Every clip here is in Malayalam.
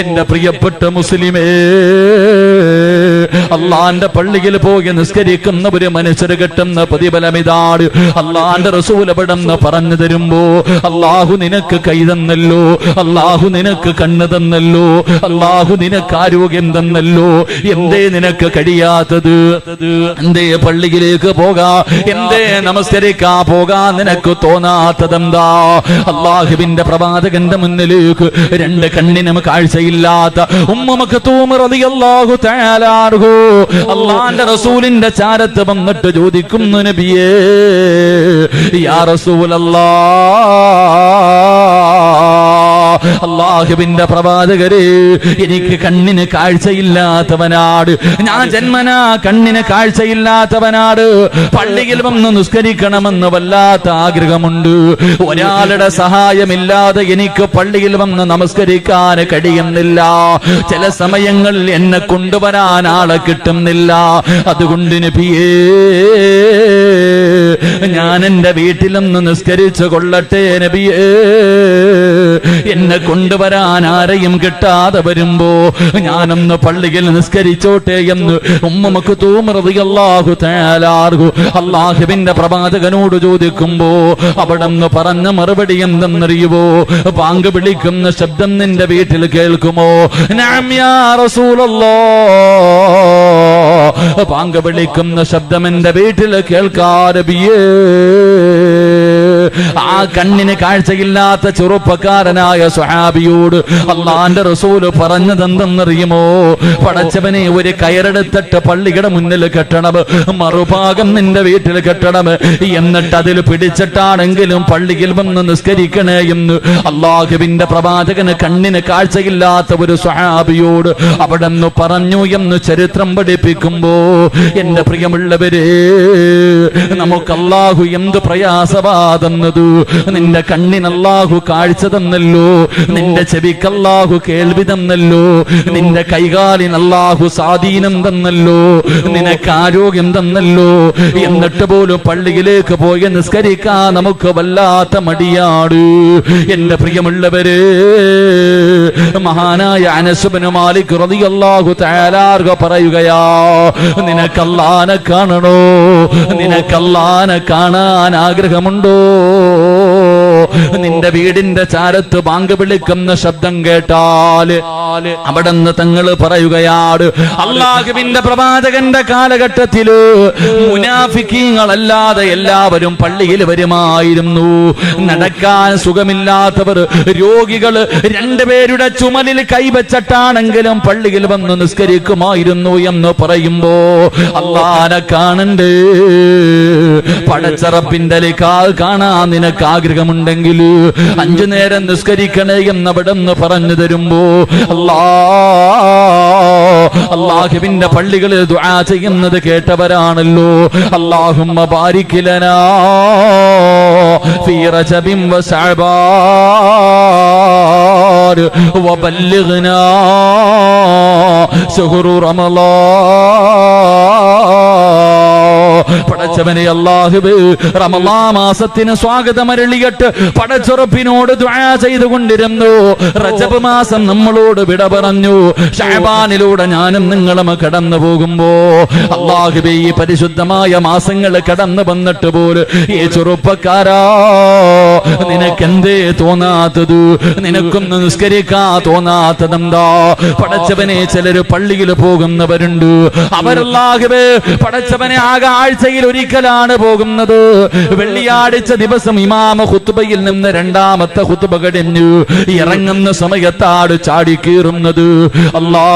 എന്റെ പ്രിയപ്പെട്ട മുസ്ലിമേ, അള്ളാന്റെ പള്ളിയിൽ പോയി നിസ്കരിക്കുന്ന ഒരു മനുഷ്യര് കിട്ടുന്ന പ്രതിഫലം ഇതാണ്. അള്ളാന്റെ റസൂൽ എവിടെന്ന് പറഞ്ഞു തരുമ്പോ, അള്ളാഹു നിനക്ക് കൈ തന്നല്ലോ, അള്ളാഹു നിനക്ക് കണ്ണ് തന്നല്ലോ, അള്ളാഹു നിനക്ക് ആരോഗ്യം തന്നല്ലോ, എന്തേ നിനക്ക് കഴിയാത്തത്? എന്തേ പള്ളിയിലേക്ക് പോകാ, എന്തേ നമസ്കരിക്കാ പോകാ നിനക്ക് തോന്നാത്തതെന്താ? അള്ളാഹുവിന്റെ പ്രവാചകന്റെ മുന്നിലേക്ക് രണ്ട് കണ്ണിനും കാഴ്ചയില്ലാത്ത ഉമ്മ മക്തൂം റളിയല്ലാഹു തആല അൻഹു അല്ലാഹുവിന്റെ റസൂലിന്റെ ചാരത്ത് വന്നിട്ട് ചോദിക്കുന്നു, നബിയേ യാ റസൂലല്ലാഹ്, അല്ലാഹുവിന്റെ പ്രവാചകരെ, എനിക്ക് കണ്ണിന് കാഴ്ചയില്ലാത്തവനാണ്, ഞാൻ ജന്മനാ കണ്ണിന് കാഴ്ചയില്ലാത്തവനാണ്, പള്ളിയിൽ വന്ന് നിസ്കരിക്കണമെന്ന് വല്ലാത്ത ആഗ്രഹമുണ്ട്, ഒരാളുടെ സഹായമില്ലാതെ എനിക്ക് പള്ളിയിൽ വന്ന് നമസ്കരിക്കാൻ കഴിയുന്നില്ല, ചില സമയങ്ങളിൽ എന്നെ കൊണ്ടുവരാൻ ആളെ കിട്ടുന്നില്ല, അതുകൊണ്ട് നബിയേ ഞാൻ എന്റെ വീട്ടിലൊന്ന് നിസ്കരിച്ചു കൊള്ളട്ടെ നബിയേ, എന്നെ കൊണ്ടുവരാൻ ആരെയും കിട്ടാതെ വരുമ്പോ ഞാനൊന്ന് പള്ളിയിൽ നിസ്കരിച്ചോട്ടെ എന്ന് ഉമ്മ മക്തൂം റളിയല്ലാഹു തആല അൻഹു അല്ലാഹുവിന്റെ പ്രവാചകനോട് ചോദിക്കുമ്പോ അവിടെന്ന് പറഞ്ഞ മറുപടി എന്തെന്നറിയുവോ? പാങ്ക് വിളിക്കുന്ന ശബ്ദം നിന്റെ വീട്ടിൽ കേൾക്കുമോ? നഅം യാ റസൂലല്ലാഹ്, പാങ്ക് വിളിക്കുന്ന ശബ്ദം എന്റെ വീട്ടിൽ കേൾക്കാരബിയേ. ആ കണ്ണിന് കാഴ്ചയില്ലാത്ത ചെറുപ്പക്കാരനായ സ്വഹാബിയോട് അള്ളാന്റെ റസൂല് പറഞ്ഞതെന്തെന്നറിയുമോ? പടച്ചവനെ, ഒരു കയറെടുത്തിട്ട് പള്ളിയുടെ മുന്നിൽ കെട്ടണം, മറുഭാഗം നിന്റെ വീട്ടിൽ കെട്ടണം, എന്നിട്ട് അതിൽ പിടിച്ചിട്ടാണെങ്കിലും പള്ളിയിൽ വന്ന് നിസ്കരിക്കണേ എന്ന് അള്ളാഹുവിന്റെ പ്രവാചകന് കണ്ണിന് കാഴ്ചയില്ലാത്ത ഒരു സ്വഹാബിയോട് അവിടെ നിന്ന് പറഞ്ഞു എന്ന് ചരിത്രം പഠിപ്പിക്കുമ്പോ, എന്റെ പ്രിയമുള്ളവരെ, നമുക്ക് അള്ളാഹു എന്ത് പ്രയാസവാ തന്നത്? നിന്റെ കണ്ണിന് അല്ലാഹു കാഴ്ച തന്നല്ലോ, നിന്റെ ചെവിക്ക് അല്ലാഹു കേൾവി തന്നല്ലോ, നിന്റെ കൈകാലിന് അല്ലാഹു സ്വാധീനം തന്നല്ലോ, നിനക്ക് ആരോഗ്യം തന്നല്ലോ, എന്നിട്ട് പോലും പള്ളിയിലേക്ക് പോയി നിസ്കരിക്കാൻ നമുക്ക് വല്ലാത്ത മടിയാണ്. എന്റെ പ്രിയമുള്ളവരെ, മഹാനായ അനസ് ഇബ്നു മാലിക് റളിയല്ലാഹു തആല അൻഹു പറയുകയാ, നിനക്ക് അല്ലാഹനെ കാണണോ? നിനക്ക് അല്ലാഹനെ കാണാൻ ആഗ്രഹമുണ്ടോ? നിന്റെ വീടിന്റെ ചാരത്ത് ബാങ്ക് വിളിക്കുന്ന ശബ്ദം കേട്ടാൽ അവിടെന്ന് തങ്ങൾ പറയുകയാണ്, അല്ലാഹുവിന്റെ പ്രവാചകന്റെ കാലഘട്ടത്തില് മുനാഫിക്കീങ്ങളല്ലാതെ എല്ലാവരും പള്ളിയിൽ വരുമായിരുന്നു. നടക്കാൻ സുഖമില്ലാത്തവർ, രോഗികൾ രണ്ടുപേരുടെ ചുമലിൽ കൈവച്ചിട്ടാണെങ്കിലും പള്ളിയിൽ വന്ന് നിസ്കരിക്കുമായിരുന്നു എന്ന് പറയുമ്പോ, അല്ലാഹനെ കാണണ്ടേ, പടച്ചറപ്പിന്റെ കാണാൻ നിനക്ക് ആഗ്രഹമുണ്ടെങ്കിൽ 5 നേരം നിസ്കരിക്കണേ എന്നവിടെന്ന് പറഞ്ഞു തരുമ്പോ, അല്ലാഹുവിന്റെ പള്ളികളിൽ ദുആ ചെയ്യുന്നത് കേട്ടവരാണല്ലോ. അല്ലാഹുമ്മ ബാരിക് ലനാ ഫീ റജബിൻ വ ശഅബാൻ വബല്ലിഗ്നാ ശഹ്റു റമളാൻ. പടച്ചവനെ അല്ലാഹുവേ, റമളാൻ മാസത്തിന് സ്വാഗതം അരുളിയിട്ട് പടച്ചുറപ്പിനോട് ദുആ ചെയ്തുകൊണ്ടിരുന്നു. റജബ് മാസം നമ്മളോട് വിട പറഞ്ഞു, ശഅബാനിലൂടെ ഞാനും നിങ്ങളും കടന്നു പോകുമ്പോ അല്ലാഹുവേ, ഈ പരിശുദ്ധമായ മാസങ്ങൾ കടന്നു വന്നിട്ട് പോലും ഈ ചെറുപ്പക്കാരാ, നിനക്കെന്തേ തോന്നാത്തത്? നിനക്കൊന്ന് നിസ്കരിക്കാ തോന്നാത്തതെന്താ? പടച്ചവനെ, ചിലര് പള്ളിയിൽ പോകുന്നവരുണ്ട്, അവരല്ലാഹുവേ പടച്ചവനെ ആകെ ആഴ്ചയിൽ ഒരിക്കലാണ് പോകുന്നത്. വെള്ളിയാഴ്ച ദിവസം ഇമാമ ഖുത്ബയിൽ നിന്ന് രണ്ടാമത്തെ ഖുത്ബ കഴിഞ്ഞു ഇറങ്ങുന്ന സമയത്താണ് ചാടിക്കീറുന്നത്. അല്ലാ,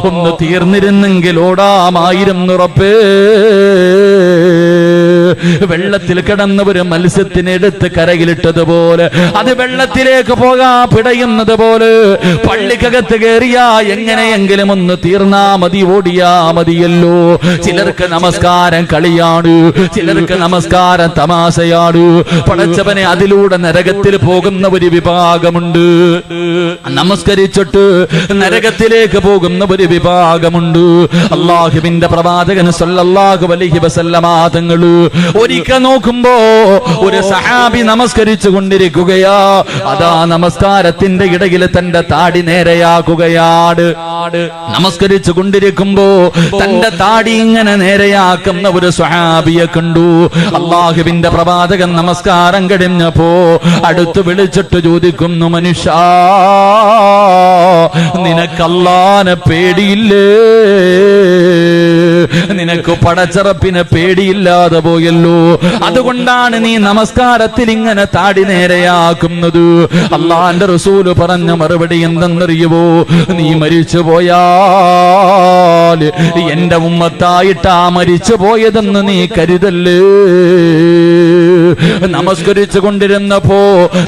ഒന്ന് തീർന്നിരുന്നെങ്കിൽ ഓടാമായിരുന്നു റബ്ബേ. വെള്ളത്തിൽ കിടന്നവര് മത്സ്യത്തിനെടുത്ത് കരയിലിട്ടതുപോലെ, അത് വെള്ളത്തിലേക്ക് പോകാൻ പിടയുന്നത് പോലെ പള്ളിക്കകത്ത് കയറിയാ എങ്ങനെയെങ്കിലും ഒന്ന് തീർന്നാ മതി, ഓടിയാ മതിയല്ലോ. ചില ചിലർക്ക് നമസ്കാരം കളിയാണ്, ചിലർക്ക് നമസ്കാരം തമാശയാണ്. പടച്ചവനെ, അതിലൂടെ നരകത്തിൽ പോകുന്ന ഒരു വിഭാഗമുണ്ട്. നമസ്കരിച്ചിട്ട് നരകത്തിലേക്ക് പോകുന്ന ഒരു വിഭാഗമുണ്ട്. അല്ലാഹുവിന്റെ പ്രവാചകൻ സല്ലല്ലാഹു അലൈഹി വസല്ലമ തങ്ങൾ ഒരിക്കൽ നോക്കുമ്പോ ഒരു സഹാബി നമസ്കരിച്ചു കൊണ്ടിരിക്കുകയാ. അതാ നമസ്കാരത്തിന്റെ ഇടയിൽ തന്റെ താടി നേരെയാക്കുകയാണ്. നമസ്കരിച്ചു കൊണ്ടിരിക്കുമ്പോ തന്റെ താടി ഇങ്ങനെ നേരെയാക്കുന്ന ഒരു സ്വഹാബിയെ കണ്ടു. അല്ലാഹുവിന്റെ പ്രവാചകൻ നമസ്കാരം കഴിഞ്ഞപ്പോ അടുത്ത് വിളിച്ചിട്ട് ചോദിക്കുന്നു, മനുഷ്യ, നിനക്ക് അല്ലാഹുവിനെ പേടിയില്ലേ? നിനക്ക് പടച്ചറപ്പിനെ പേടിയില്ലാതെ പോയല്ലോ, അതുകൊണ്ടാണ് നീ നമസ്കാരത്തിൽ ഇങ്ങനെ താടി നേരെയാക്കുന്നത്. അല്ലാഹുവിന്റെ റസൂല് പറഞ്ഞ മറുപടി എന്തെന്നറിയുവോ? നീ മരിച്ചു പോയാൽ എന്റെ ഉമ്മത്തായിട്ടാ മരിച്ചു പോയതെന്ന് നീ കരുതല്ലേ. നമസ്കരിച്ചു കൊണ്ടിരുന്നപ്പോ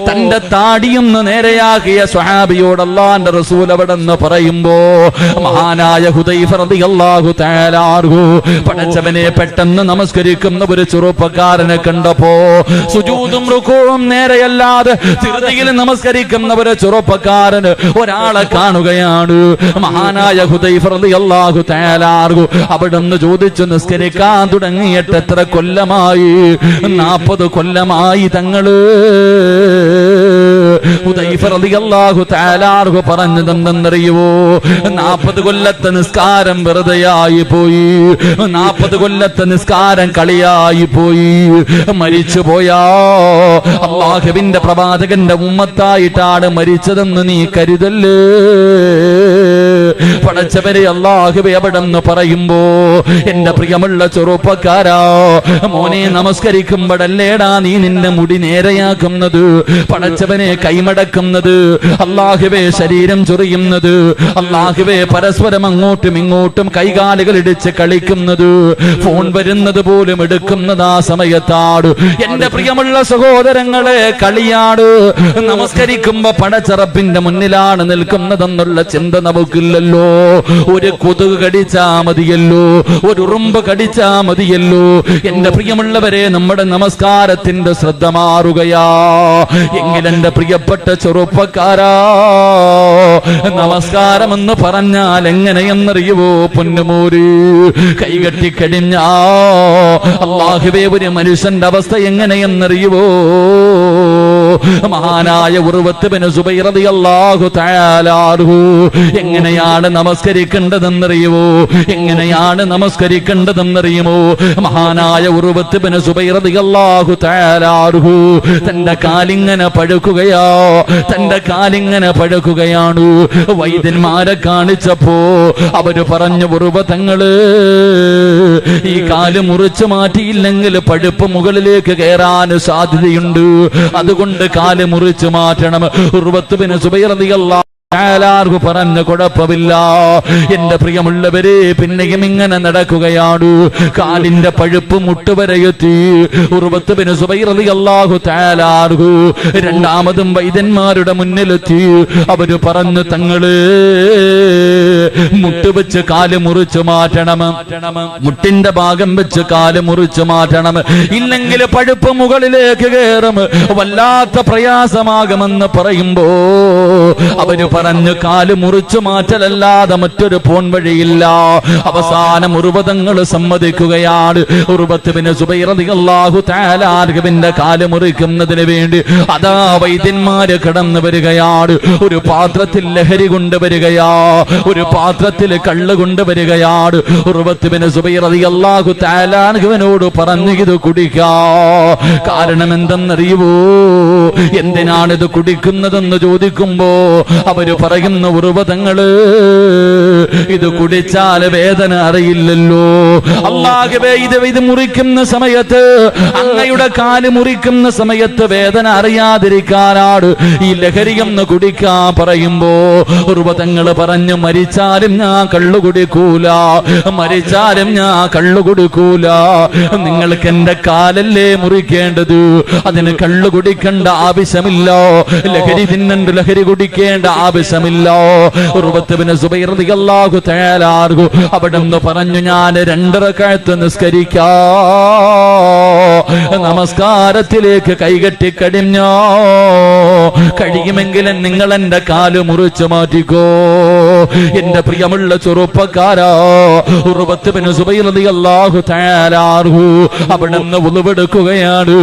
തന്റെ താടിയൊന്ന് നേരെയാക്കിയ സ്വഹാബിയോട് അല്ലാഹുവിന്റെ റസൂൽ അവിടെ നിന്ന് പറയുമ്പോ മഹാനായ ഹുദൈഫ റളിയല്ലാഹു തആല അൻഹു പടച്ചവനെ പെട്ടെന്ന് നമസ്കരിക്കുന്ന ഒരു ചെറുപ്പക്കാരനെ കണ്ടപ്പോ സുജൂദും റുകൂഉം നേരെയല്ലാതെ ധൃതിയിൽ നമസ്കരിക്കുന്ന ഒരു ചെറുപ്പക്കാരന് ഒരാളെ കാണുകയാണ്. മഹാനായ ഹുദൈഫ റളിയല്ലാഹു തആല അൻഹു അവിടുന്ന് ചോദിച്ചു, നിസ്കരിക്കാൻ തുടങ്ങിയിട്ട് എത്ര കൊല്ലമായി? 40 കൊല്ലമായി തങ്ങള്. ഹുദൈഫ റളിയല്ലാഹു തആല അൻഹു പറഞ്ഞതെന്തെന്നറിയുവോ? 40 കൊല്ലത്തെ നിസ്കാരം വെറുതെയായി പോയി, 40 കൊല്ലത്തെ നിസ്കാരം കളിയായി പോയി. മരിച്ചു പോയാ അല്ലാഹുവിന്റെ പ്രവാചകന്റെ ഉമ്മത്തായിട്ടാണ് മരിച്ചതെന്ന് നീ കരുതല്ലേ. പടച്ചവരെ, അല്ലാഹുവേ അവിടെന്ന് പറയുമ്പോ എന്റെ പ്രിയമുള്ള ചെറുപ്പക്കാരാ, മോനെ, നമസ്കരിക്കുമ്പോഴല്ലേടാ നീ നിന്റെ മുടി നേരെയാക്കുന്നത്, പടച്ചവനെ കൈമടക്കുന്നത്, അല്ലാഹുവേ ശരീരം ചൊറിയുന്നത്, അല്ലാഹുവേ പരസ്പരം അങ്ങോട്ടും ഇങ്ങോട്ടും കൈകാലുകൾ ഇടിച്ച് കളിക്കുന്നത്, ഫോൺ വരുന്നത് പോലും എടുക്കുന്നത് ആ സമയത്താണ്. എന്റെ പ്രിയമുള്ള സഹോദരങ്ങളെ, കളിയാട്. നമസ്കരിക്കുമ്പോ പടച്ചറപ്പിന്റെ മുന്നിലാണ് നിൽക്കുന്നതെന്നുള്ള ചിന്ത നമുക്കില്ലല്ലോ. ഒരു കൊതുക് കടിച്ചാ മതിയല്ലോ, ഒരു ഉറുമ്പ് കടിച്ചാ മതിയല്ലോ. എന്റെ പ്രിയമുള്ളവരെ, നമ്മുടെ നമസ്കാരത്തിന്റെ ശ്രദ്ധ മാറുകയാ. എങ്കിലെന്റെ പ്രിയപ്പെട്ട ചെറുപ്പക്കാരാ, നമസ്കാരം എന്ന് പറഞ്ഞാൽ എങ്ങനെയെന്നറിയുവോ? പൊന്നുമോര്, കൈകെട്ടിക്കഴിഞ്ഞാ അല്ലാഹുവേ ഒരു മനുഷ്യന്റെ അവസ്ഥ എങ്ങനെയെന്നറിയുവോ? മഹാനായ ഉർവത്ത് ബിൻ സുബൈർ റളിയല്ലാഹു തആല അൻഹു എങ്ങനെയാണ് നമസ്കരിക്കേണ്ടതെന്നറിയുമോ? എങ്ങനെയാണ് നമസ്കരിക്കേണ്ടതെന്നറിയുമോ? മഹാനായ ഉർവത്ത് ബിൻ സുബൈർ റളിയല്ലാഹു തആല അൻഹു തന്റെ കാലിങ്ങനെ പഴുക്കുകയാ, തന്റെ കാലിങ്ങനെ പഴുക്കുകയാണ്. വൈദ്യന്മാരെ കാണിച്ചപ്പോ അവര് പറഞ്ഞു, ഉർവത്തങ്ങള്, ഈ കാല് മുറിച്ചു മാറ്റിയില്ലെങ്കിൽ പഴുപ്പ് മുകളിലേക്ക് കയറാൻ സാധ്യതയുണ്ട്, അതുകൊണ്ട് കാല് മുറിച്ചു മാറ്റണം. ഉർവത്ത് ബിൻ സുബൈർ റളിയല്ലാഹു ആലാർക്കു പറഞ്ഞ കുഴപ്പമില്ല. എന്റെ പ്രിയമുള്ളവരെ, പിന്നെയും ഇങ്ങനെ നടക്കുകയാണ്. കാലിന്റെ പഴുപ്പ് മുട്ടുവരെയെത്തി. ഉർവത്ത് ബിൻ സുബൈർ റളിയല്ലാഹു തആല അൻഹു രണ്ടാമതും വൈദ്യന്മാരുടെ മുന്നിലെത്തി. അവര് പറഞ്ഞു, തങ്ങള് മുട്ട് വെച്ച് കാല് മുറിച്ചു മാറ്റണം, മുട്ടിന്റെ ഭാഗം വെച്ച് കാല് മുറിച്ചു മാറ്റണം, ഇല്ലെങ്കിൽ പഴുപ്പ് മുകളിലേക്ക് കയറും, വല്ലാത്ത പ്രയാസമാകുമെന്ന് പറയുമ്പോ അവര് പറഞ്ഞു, കാല് മുറിച്ചു മാറ്റലല്ലാതെ മറ്റൊരു പോൺ വഴിയില്ല. അവസാനം ഉർവതങ്ങൾ സമ്മതിക്കുകയാണ്. ഉർവത്ത് ബിൻ സുബൈർ റളിയല്ലാഹു തആല അൻഹുവിന്റെ കാല് മുറിക്കുന്നതിന് വേണ്ടി അതാ വൈദ്യന്മാര് കടന്നു വരികയാണ്. ഒരു പാത്രത്തിൽ ലഹരി കൊണ്ടുവരികയാ, ഒരു പാത്രത്തിൽ കള്ള് കൊണ്ടുവരികയാണ്. ഉർവത്ത് ബിൻ സുബൈർ റളിയല്ലാഹു തആല അൻഹുവിനോട് പറഞ്ഞു, ഇത് കുടിക്കാ. കാരണം എന്തെന്നറിയുവോ? എന്തിനാണിത് കുടിക്കുന്നതെന്ന് ചോദിക്കുമ്പോ അവര് പറയുന്ന, ഉർവതങ്ങള്, ഇത് കുടിച്ചാൽ വേദന അറിയില്ലല്ലോ. അല്ലാഹുവേ, ഇത് മുറിക്കുന്ന സമയത്ത്, അങ്ങയുടെ കാല് മുറിക്കുന്ന സമയത്ത് വേദന അറിയാതിരിക്കാനാണ് ഈ ലഹരിയൊന്ന് കുടിക്കാൻ പറയുമ്പോ ഉർവതങ്ങള് പറഞ്ഞു, മരിച്ചാലും ഞാൻ കള്ളു കുടിക്കൂല, മരിച്ചാലും ഞാൻ കള്ളു കുടിക്കൂല. നിങ്ങൾക്ക് എന്റെ കാലല്ലേ മുറിക്കേണ്ടത്, അതിന് കള്ളു കുടിക്കേണ്ട ആവശ്യമില്ല. ലഹരി തിന്നണ്ട്, ലഹരി കുടിക്കേണ്ട ആവശ്യം ആവശ്യമില്ല. ഉർവത്ത് ബിൻ സുബൈർ റളിയല്ലാഹു തആല അൻഹു അവിടുന്ന് പറഞ്ഞു, ഞാൻ 2 റക്അത്ത് നിസ്കരിക്കാം, നമസ്കാരത്തിലേക്ക് കൈകെട്ടി കഴിഞ്ഞോ, കഴിയുമെങ്കിൽ നിങ്ങൾ എന്റെ കാല് മുറിച്ചു മാറ്റിക്കോ. എന്റെ പ്രിയമുള്ള ചെറുപ്പക്കാരാ, ഉർവത്ത് ബിൻ സുബൈർ റളിയല്ലാഹു തആല അൻഹു അവിടുന്ന് വുളുവെടുക്കുകയാണ്,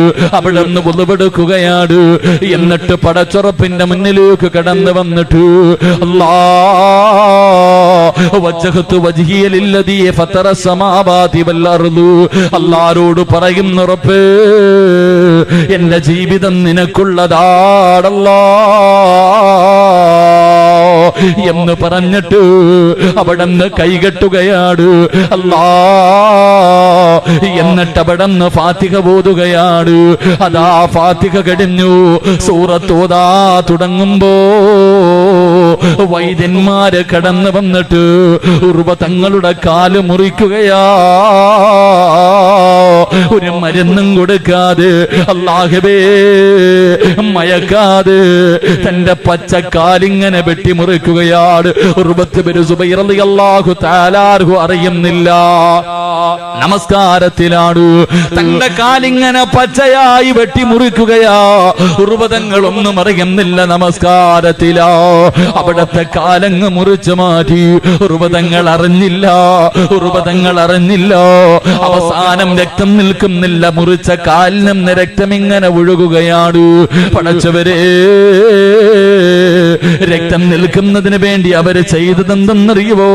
എന്നിട്ട് പടച്ചുറപ്പിന്റെ മുന്നിലേക്ക് കടന്നു വന്നിട്ട് അല്ലാഹുവോട് പറയുന്ന ഉറപ്പ്, എന്റെ ജീവിതം നിനക്കുള്ളതാണല്ലോ എന്ന് പറഞ്ഞിട്ട് അവിടുന്ന് കൈകെട്ടുകയാണ്. എന്നിട്ട് അവിടുന്ന് ഫാത്തിഹ ഓതുകയാണ്. അതാ ഫാത്തിഹ കഴിഞ്ഞു, സൂറത്ത് ഓതാ തുടങ്ങുമ്പോ വൈദ്യന്മാര് കടന്നു വന്നിട്ട് ഉർവ തങ്ങളുടെ കാല് മുറിക്കുകയാ. ഒരു മരുന്നും കൊടുക്കാതെ, അല്ലാഹുവേ മയക്കാതെ തന്റെ പച്ചക്കാലിങ്ങനെ വെട്ടിമുറിക്കുകയാണ്. ഉർവത്ത് ബിൻ സുബൈർ റളിയല്ലാഹു തആല അൻഹു അറിയുന്നില്ല, നമസ്കാരത്തിലാണ്. തന്റെ കാലിങ്ങനെ പച്ചയായി വെട്ടിമുറിക്കുകയാ. ഉർവതങ്ങളൊന്നും അറിയുന്നില്ല, നമസ്കാരത്തിലാ. അവിടത്തെ കാലങ്ങ് മുറിച്ചു മാറ്റി. ഉർവതങ്ങൾ അറിഞ്ഞില്ല. അവസാനം രക്തം നിൽക്കുന്നില്ല, മുറിച്ച കാലിനും രക്തം ഇങ്ങനെ ഒഴുകുകയാണ്. പടച്ചവരെ, രക്തം നിൽക്കുന്നതിന് വേണ്ടി അവര് ചെയ്തതെന്തെന്നറിയുവോ?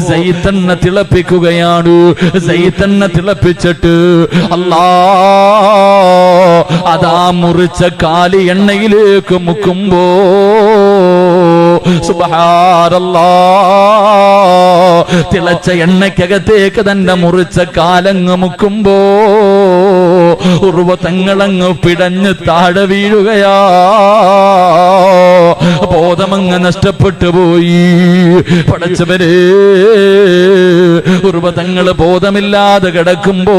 സൈത്തെണ്ണ തിളപ്പിക്കുകയാണ്. സൈത്തെണ്ണ തിളപ്പിച്ചിട്ട് അതാ മുറിച്ച കാലി എണ്ണയിലേക്ക് മുക്കുമ്പോ സുബ്ഹാനല്ലാഹ്, തിളച്ച എണ്ണയ്ക്കകത്തേക്ക് തന്റെ മുറിച്ച കാലങ്ങ് മുക്കുമ്പോ ഉർവ തങ്ങളങ്ങ് പിടഞ്ഞ് താഴെ വീഴുകയാ. ബോധമങ്ങ് നഷ്ടപ്പെട്ടു പോയി. പടച്ചവരെ, ഉർവ തങ്ങള് ബോധമില്ലാതെ കിടക്കുമ്പോ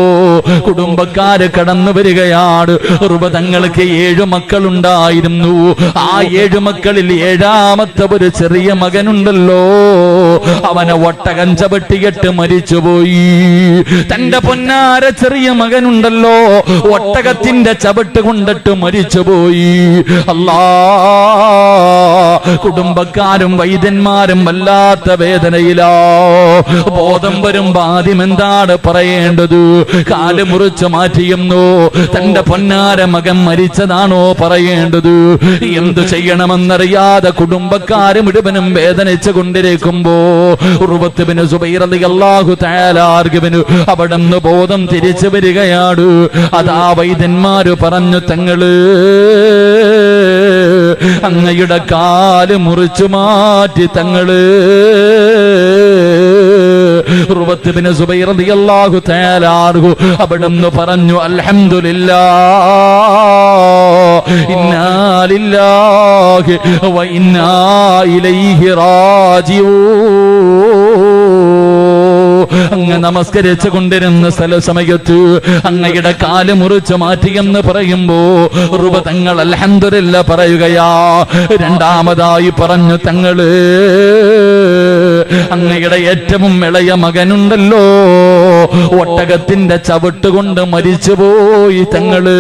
കുടുംബക്കാര് കടന്നു വരികയാണ്. ഉർവ തങ്ങൾക്ക് 7 മക്കളുണ്ടായിരുന്നു. ആ 7 മക്കളിൽ 7ാമത്തെ ഒരു ചെറിയ മകനുണ്ടല്ലോ, അവനെ ഒട്ടകം ചവിട്ടിയിട്ട് മരിച്ചുപോയി. തന്റെ പൊന്നാര ചെറിയ മകനുണ്ടല്ലോ, ഒട്ടകത്തിന്റെ ചവിട്ട് കൊണ്ടിട്ട് മരിച്ചുപോയി. കുടുംബക്കാരും വൈദ്യന്മാരും വല്ലാത്ത വേദനയിലോ. ബോധം വരുമ്പോ ആദ്യം എന്താണ് പറയേണ്ടത്? കാല് മുറിച്ചു മാറ്റിയെന്നോ, തന്റെ പൊന്നാര മകൻ മരിച്ചതാണോ പറയേണ്ടത്? എന്തു ചെയ്യണമെന്നറിയാതെ കുടുംബക്കാര് മുഴുവനും വേദനിച്ചു കൊണ്ടിരിക്കുമ്പോ ഉർവത്ത് ബിൻ സുബൈർ റളിയല്ലാഹു തആല അൻഹു അവിടുന്ന് ബോധം തിരിച്ചു വരികയാണ്. അതാ വൈദ്യന്മാര് പറഞ്ഞു, തങ്ങള് അങ്ങയുടെ കാല് മുറിച്ചു മാറ്റി തങ്ങള്. ഉർവത്ത് ബിൻ സുബൈർ റളിയല്ലാഹു തആല അൻഹു അവിടുന്ന് പറഞ്ഞു, അൽഹംദുലില്ലാഹ്, ഇന്നാ ലില്ലാഹി വ ഇന്നാ ഇലൈഹി റാജിഊൻ. അങ്ങ് നമസ്കരിച്ചു കൊണ്ടിരുന്ന സമയത്ത് അങ്ങയുടെ കാല് മുറിച്ചു മാറ്റിയെന്ന് പറയുമ്പോ ഉർവ തങ്ങൾ അൽഹംദുലില്ലാഹ് പറയുകയാ. രണ്ടാമതായി പറഞ്ഞു, തങ്ങള് അങ്ങയുടെ ഏറ്റവും ഇളയ മകനുണ്ടല്ലോ, ഒട്ടകത്തിന്റെ ചവിട്ട് കൊണ്ട് മരിച്ചുപോയി തങ്ങള്.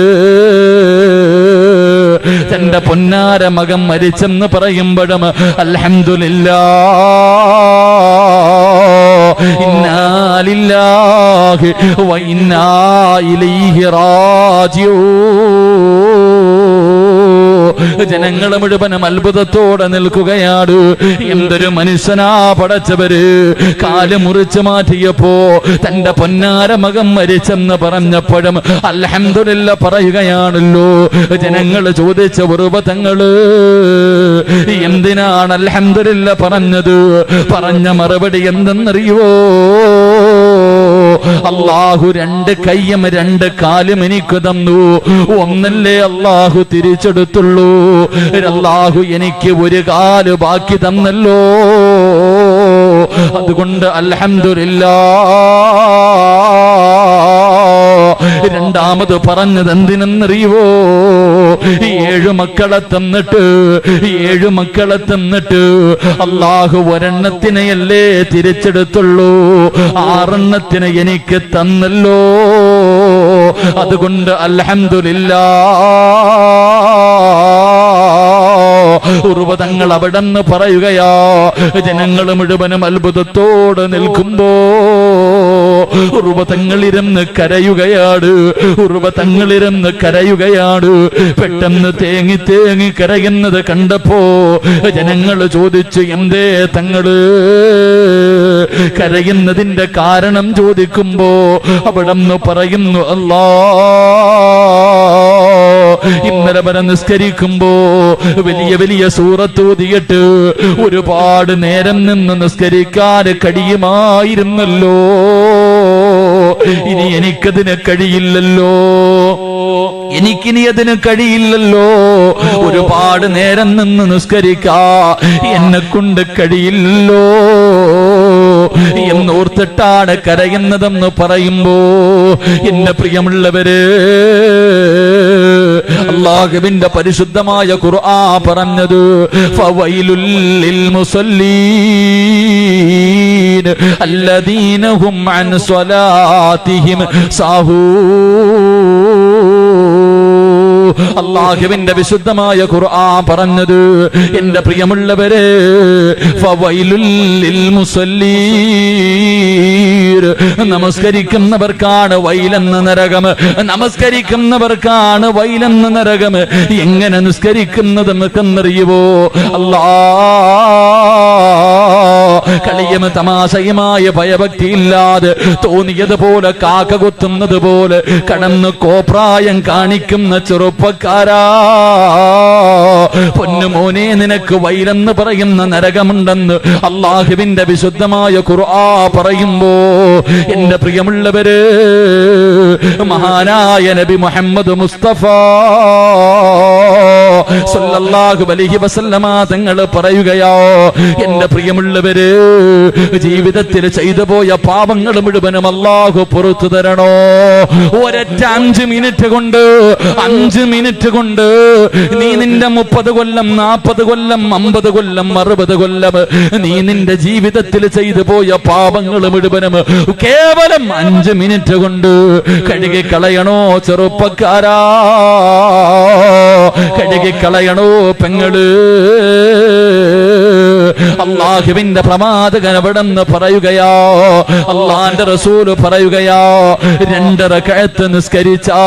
തന്റെ പൊന്നാര മകൻ മരിച്ചെന്ന് പറയുമ്പോഴും അൽഹംദുലില്ലാഹ്, ഇന്നാ ലില്ലാഹി വ ഇന്നാ ഇലൈഹി റാജിഊൻ. ജനങ്ങളെ മുഴുവനും അത്ഭുതത്തോടെ നിൽക്കുകയാണ്. എന്തൊരു മനുഷ്യനാ പടച്ചവര്! കാല് മുറിച്ചു മാറ്റിയപ്പോ തന്റെ പൊന്നാര മകൻ മരിച്ചെന്ന് പറഞ്ഞപ്പോഴും അൽഹംദുലില്ലാഹ് പറയുകയാണല്ലോ. ജനങ്ങൾ ചോദിച്ച ഉർവ തങ്ങള് എന്തിനാണ് അൽഹംദുലില്ലാഹ് പറഞ്ഞത്? പറഞ്ഞ മറുപടി എന്തെന്നറിയുവോ? അല്ലാഹു 2 കൈയും 2 കാലും എനിക്ക് തന്നു. ഒന്നല്ലേ അല്ലാഹു തിരിച്ചെടുത്തുള്ളൂ. അല്ലാഹു എനിക്ക് 1 കാല് ബാക്കി തന്നല്ലോ. അതുകൊണ്ട് അൽഹംദുലില്ലാഹ് രണ്ടാമത് പറഞ്ഞത് എന്തിനെന്നറിയുവോ? 7 മക്കളെ തന്നിട്ട് അല്ലാഹു ഒരെണ്ണത്തിനെയല്ലേ തിരിച്ചെടുത്തുള്ളൂ, 6 എണ്ണത്തിനെ എനിക്ക് തന്നല്ലോ. അതുകൊണ്ട് അൽഹംദുലില്ലാഹ്. ഉർവതങ്ങൾ അവിടെന്ന് പറയുകയാ. ജനങ്ങൾ മുഴുവനും അത്ഭുതത്തോടെ നിൽക്കുമ്പോ ഉർവതങ്ങളിരുന്ന് കരയുകയാണ്. പെട്ടെന്ന് തേങ്ങി കരയുന്നത് കണ്ടപ്പോ ജനങ്ങൾ ചോദിച്ചു, എന്തേ തങ്ങള് കരയുന്നതിന്റെ കാരണം ചോദിക്കുമ്പോ അവിടെന്ന് പറയുന്നു, അല്ലാ ഇന്നലെ വരെ നിസ്കരിക്കുമ്പോ വലിയ സൂറത്ത് ഓതിയിട്ട് ഒരുപാട് നേരം നിന്ന് നിസ്കരിക്കാൻ കഴിയുമായിരുന്നല്ലോ, ഇനി എനിക്കതിന് കഴിയില്ലല്ലോ. ഒരുപാട് നേരം നിന്ന് നിസ്കരിക്കാ എന്നെ കൊണ്ട് കഴിയില്ലല്ലോ എന്നോർത്തിട്ടാണ് കരയുന്നതെന്ന് പറയുമ്പോ, എന്റെ പ്രിയമുള്ളവര്, അല്ലാഹുവിന്റെ പരിശുദ്ധമായ ഖുർആൻ പറഞ്ഞത് ഫവൈലുൽ ലിൽ മുസല്ലീൻ അല്ലദീന ഹും അൻ സ്വലാത്തിഹിം സാഹൂൻ. അല്ലാഹുവിന്റെ വിശുദ്ധമായ ഖുർആൻ പറഞ്ഞത്, എന്റെ പ്രിയമുള്ളവരെ, ഫവൈലുൽ ലിൽ മുസല്ലീൻ, നമസ്കരിക്കുന്നവർക്കാണ് വൈലെന്ന നരകം. എങ്ങനെ നിസ്കരിക്കുന്നത് നമുക്കെന്നറിയുവോ? കളിയും തമാശയുമായ ഭയഭക്തിയില്ലാതെ തോന്നിയതുപോലെ കാക്ക കൊത്തുന്നത് പോലെ കടന്ന് കോപ്രായം കാണിക്കുന്ന ചെറുപ്പക്കാരാ, പൊന്നുമോനെ, നിനക്ക് വൈലെന്ന് പറയുന്ന നരകമുണ്ടെന്ന് അല്ലാഹുവിന്റെ വിശുദ്ധമായ ഖുർആൻ പറയുമ്പോ, എന്റെ പ്രിയമുള്ളവര്, മഹാനായ നബി മുഹമ്മദ് മുസ്തഫ സല്ലല്ലാഹു അലൈഹി വസല്ലമ തങ്ങൾ പറയുകയോ, എന്റെ പ്രിയമുള്ളവര്, ജീവിതത്തിൽ ചെയ്തു പോയ പാപങ്ങൾ മുഴുവനും അല്ലാഹു പുറത്തു തരണോ? ഒരൊറ്റ 5 മിനിറ്റ് കൊണ്ട് നീ നിന്റെ 30 കൊല്ലം 40 കൊല്ലം 50 കൊല്ലം 60 കൊല്ലം നീ നിന്റെ ജീവിതത്തിൽ ചെയ്തു പോയ പാപങ്ങൾ മുഴുവനും കേവലം 5 മിനിറ്റ് കൊണ്ട് കഴുകി കളയണോ ചെറുപ്പക്കാരാ? കഴുകി കളയണോ പെങ്ങള്? അല്ലാഹുവിന്റെ പ്രവാചകൻ അവിടെന്ന് പറയുകയോ, അല്ലാഹുവിന്റെ റസൂൽ പറയുകയോ, 2 റക്അത്ത് നിസ്കരിച്ചാൽ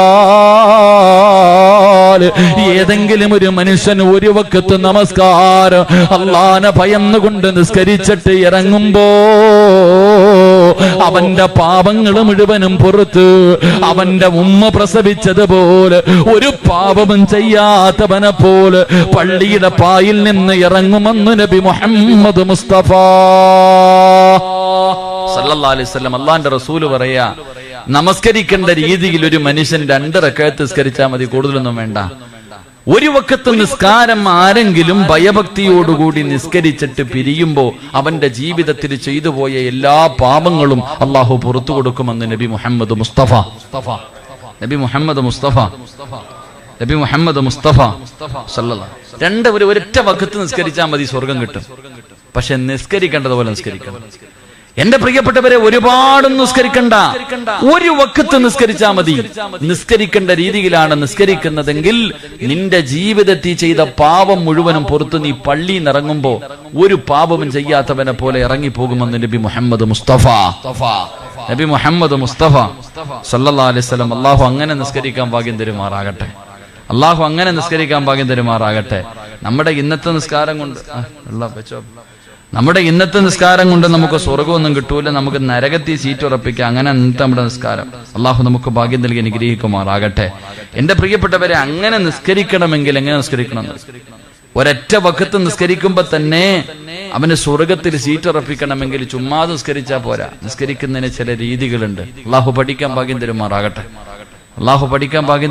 ഏതെങ്കിലും ഒരു മനുഷ്യൻ ഒരു വഖത്ത് നമസ്കാരം അല്ലാഹുവിനെ ഭയന്നുകൊണ്ട് നിസ്കരിച്ചിട്ട് ഇറങ്ങുമ്പോ അവന്റെ പാപങ്ങൾ മുഴുവനും പുറത്ത് അവന്റെ ഉമ്മ പ്രസവിച്ചതുപോലെ ഒരു പാപവും ചെയ്യാത്തവനെ പോലെ പള്ളിയുടെ പായിൽ നിന്ന് ഇറങ്ങുമെന്ന് നബി മുഹമ്മദ് മുസ്തഫ സല്ലല്ലാഹു അലൈഹി വസല്ലം. അല്ലാഹുവിന്റെ റസൂൽ പറയാ, നമസ്കരിക്കേണ്ട രീതിയിൽ ഒരു മനുഷ്യൻ 2 റക്അത്ത് നിസ്കരിച്ചാൽ മതി, കൂടുതലൊന്നും വേണ്ട. ഒരു വഖത്ത് നിസ്കാരം ആരെങ്കിലും ഭയഭക്തിയോടുകൂടി നിസ്കരിച്ചിട്ട് പിരിയുമ്പോ അവന്റെ ജീവിതത്തിൽ ചെയ്തു പോയ എല്ലാ പാപങ്ങളും അള്ളാഹു പുറത്തു കൊടുക്കുമെന്ന് നബി മുഹമ്മദ് മുസ്തഫ സല്ലല്ലാഹു. ഒരൊറ്റ വഖത്ത് നിസ്കരിച്ചാൽ മതി, സ്വർഗം കിട്ടും. പക്ഷെ നിസ്കരിക്കേണ്ടതുപോലെ നിസ്കരിക്കണം. എന്റെ പ്രിയപ്പെട്ടവരെ, ഒരുപാടൊന്നും നിസ്കരിക്കണ്ട, ഒരു വഖത്ത് നിസ്കരിച്ചാൽ മതി. നിസ്കരിക്കേണ്ട രീതിയിലാണ് നിസ്കരിക്കുന്നതെങ്കിൽ നിന്റെ ജീവിതത്തിൽ ചെയ്ത പാപം മുഴുവനും പുറത്ത് നീ പള്ളിയിൽ നിറങ്ങുമ്പോ ഒരു പാപവും ചെയ്യാത്തവനെ പോലെ ഇറങ്ങിപ്പോകുമെന്ന് നബി മുഹമ്മദ് മുസ്തഫ സല്ലല്ലാഹു അലൈഹി വസല്ലം. അല്ലാഹു അങ്ങനെ നിസ്കരിക്കാൻ ഭാഗ്യം തരുമാറാകട്ടെ. നമ്മുടെ ഇന്നത്തെ നിസ്കാരം കൊണ്ട് നമുക്ക് സ്വർഗമൊന്നും കിട്ടൂല, നമുക്ക് നരകത്തിൽ സീറ്റ് ഉറപ്പിക്കാം. അങ്ങനെ നമ്മുടെ നിസ്കാരം അള്ളാഹു നമുക്ക് ഭാഗ്യം നൽകി അനുഗ്രഹിക്കുമാറാകട്ടെ. എന്റെ പ്രിയപ്പെട്ടവരെ, അങ്ങനെ നിസ്കരിക്കണമെങ്കിൽ എങ്ങനെ നിസ്കരിക്കണം? ഒരൊറ്റ വഖത്ത് നിസ്കരിക്കുമ്പോ തന്നെ അവന് സ്വർഗത്തിൽ സീറ്റ് ഉറപ്പിക്കണമെങ്കിൽ ചുമ്മാ നിസ്കരിച്ചാ പോരാ. നിസ്കരിക്കുന്നതിന് ചില രീതികളുണ്ട്. അള്ളാഹു പഠിക്കാൻ ഭാഗ്യം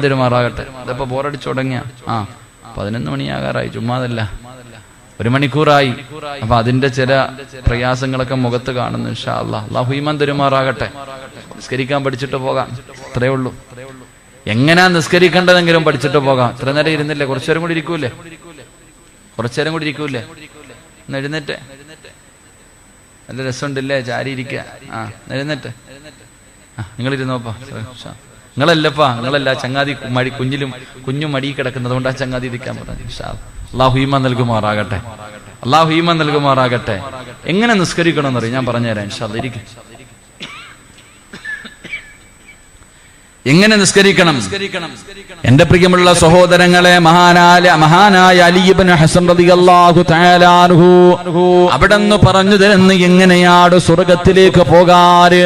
തരുമാറാകട്ടെ. ഇതിപ്പോ ബോറടിച്ചു തുടങ്ങിയ 11 മണിയാകാറായി, ചുമ്മാതല്ല, 1 മണിക്കൂറായി. അപ്പൊ അതിന്റെ ചില പ്രയാസങ്ങളൊക്കെ മുഖത്ത് കാണുന്നു. ഇൻഷാ അല്ലാഹ്. അല്ലാഹു ഈമാൻ തരുമാറാകട്ടെ. നിസ്കരിക്കാൻ പഠിച്ചിട്ട് പോകാം. അത്രേ ഉള്ളൂ. എങ്ങനെയാ നിസ്കരിക്കേണ്ടതെങ്കിലും പഠിച്ചിട്ട് പോകാം. ഇത്ര നേരം ഇരുന്നില്ലേ? കുറച്ചേരം കൂടി ഇരിക്കൂലേ? ഒന്ന് എഴുന്നേറ്റ്. നല്ല രസമുണ്ടല്ലേ ചാരി ഇരിക്കുക. എഴുന്നേറ്റ്. നിങ്ങളിരുന്നോപ്പാ. നിങ്ങളല്ല ചങ്ങാതി കുഞ്ഞും മടി കിടക്കുന്നത് കൊണ്ട് ആ ചങ്ങാതി ഇരിക്കാൻ പറഞ്ഞു. അള്ളാഹു ഈമാൻ നൽകുമാറാകട്ടെ. എങ്ങനെ നിസ്കരിക്കണം എന്നറിയാം, ഞാൻ പറഞ്ഞുതരാം ഇൻഷാ അല്ലാഹ്. ഇരിക്കും. എങ്ങനെ നിസ്കരിക്കണം? എന്റെ പ്രിയമുള്ള സഹോദരങ്ങളെ, മഹാനായ അലി ഇബ്നു ഹസൻ റളിയല്ലാഹു തആല അൻഹു അവിടെന്ന് പറഞ്ഞു തരുന്നു എങ്ങനെയാണ് സ്വർഗത്തിലേക്ക് പോകാറ്.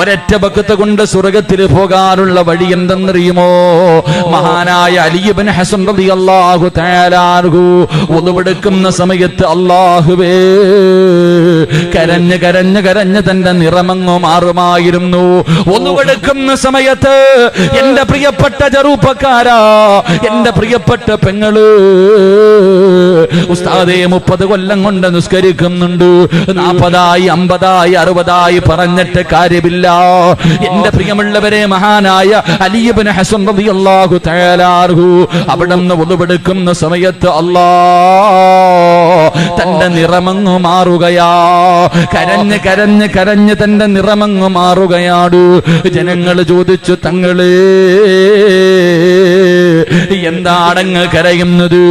ഒരൊറ്റ വഖത്ത് കൊണ്ട് സ്വർഗത്തിൽ പോകാനുള്ള വഴി എന്തെന്നറിയുമോ? മഹാനായ അലി ഇബ്നു ഹസൻ റളിയല്ലാഹു തആല അൻഹു വുളുവെടുക്കുന്ന സമയത്ത് അല്ലാഹുവേ കരഞ്ഞ് തന്റെ നിറമങ്ങ് മാറുമായിരുന്നു. വുളുവെടുക്കുന്ന സമയത്ത് എന്റെ പ്രിയപ്പെട്ട ചെറുപ്പക്കാരാ, എന്റെ പ്രിയപ്പെട്ട പെങ്ങള്, ഉസ്താദേ 30 കൊല്ലം കൊണ്ട് നിസ്കരിക്കുന്നുണ്ട്, 40ആയി 50ആയി 60ആയി പറഞ്ഞിട്ട് കാര്യമില്ല. എന്റെ പ്രിയമുള്ളവരെ, മഹാനായ അലി ഇബ്നു ഹസൻ റളിയല്ലാഹു തആല അൻഹു അവിടുന്ന് വുളുവെടുക്കുന്ന സമയത്ത് തന്റെ നിറമങ്ങ് മാറുകയാ. കരഞ്ഞ് തന്റെ നിറമങ്ങ് മാറുകയാണ്. ജനങ്ങൾ ചോദിച്ചു, തങ്ങളെ എന്താണങ്ങ് കരയുന്നത്?